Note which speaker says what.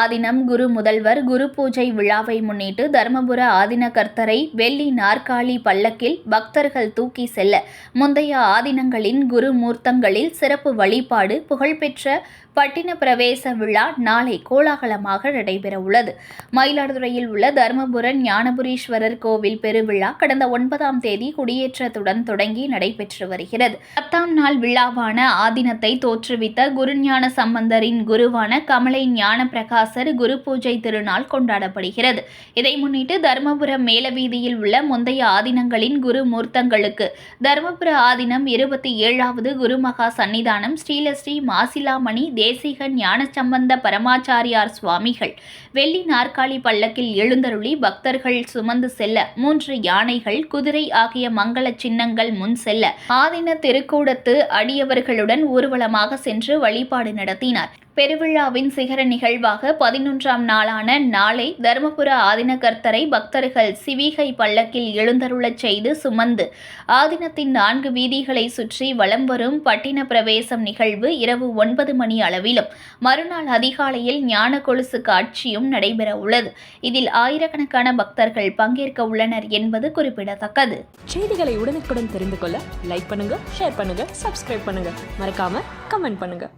Speaker 1: ஆதீனம் குரு முதல்வர் குரு பூஜை விழாவை முன்னிட்டு தர்மபுர ஆதீன கர்த்தரை வெள்ளி நாற்காலி பல்லக்கில் பக்தர்கள் தூக்கி செல்ல முந்தைய ஆதீனங்களின் குரு மூர்த்தங்களில் சிறப்பு வழிபாடு புகழ்பெற்ற பட்டின பிரவேச விழா நாளை கோலாகலமாக நடைபெறவுள்ளது. மயிலாடுதுறையில் உள்ள தர்மபுர ஞானபுரீஸ்வரர் கோவில் பெருவிழா கடந்த 9ஆம் தேதி கொடியேற்றத்துடன் தொடங்கி நடைபெற்று வருகிறது. 10ஆம் நாள் விழாவான ஆதீனத்தை தோற்றுவித்த குருஞான சம்பந்தரின் குருவான கமலை ஞான பிரகாசர் குரு பூஜை திருநாள் கொண்டாடப்படுகிறது. இதை முன்னிட்டு தர்மபுரம் மேலவீதியில் உள்ள முந்தைய ஆதீனங்களின் குரு மூர்த்தங்களுக்கு தர்மபுர ஆதீனம் 27வது குருமகா சன்னிதானம் ஸ்ரீலஸ்ரீ மாசிலாமணி தேசிக ஞானசம்பந்த பரமாச்சாரியார் சுவாமிகள் வெள்ளி நாற்காலி பல்லக்கில் எழுந்தருளி பக்தர்கள் சுமந்து செல்ல 3 யானைகள் குதிரை ஆகிய மங்கள சின்னங்கள் முன் செல்ல ஆதீன திருக்கூடத்து அடியவர்களுடன் ஊர்வலமாக சென்று வழிபாடு நடத்தினார். பெருவிழாவின் சிகர நிகழ்வாக 11ஆம் நாளான நாளை தர்மபுர ஆதீன கர்த்தரை பக்தர்கள் சிவிகை பல்லக்கில் எழுந்தருளச் செய்து சுமந்து ஆதீனத்தின் 4 வீதிகளை சுற்றி வலம் வரும் பட்டின பிரவேசம் நிகழ்வு இரவு 9 மணி அளவிலும் மறுநாள் அதிகாலையில் ஞான கொலுசு காட்சியும் நடைபெற உள்ளது. இதில் ஆயிரக்கணக்கான பக்தர்கள் பங்கேற்க உள்ளனர் என்பது குறிப்பிடத்தக்கது.
Speaker 2: செய்திகளை உடனுக்குடன் தெரிந்து கொள்ள லைக் பண்ணுங்க, ஷேர் பண்ணுங்க, சப்ஸ்கிரைப் பண்ணுங்க, மறக்காம கமெண்ட் பண்ணுங்க.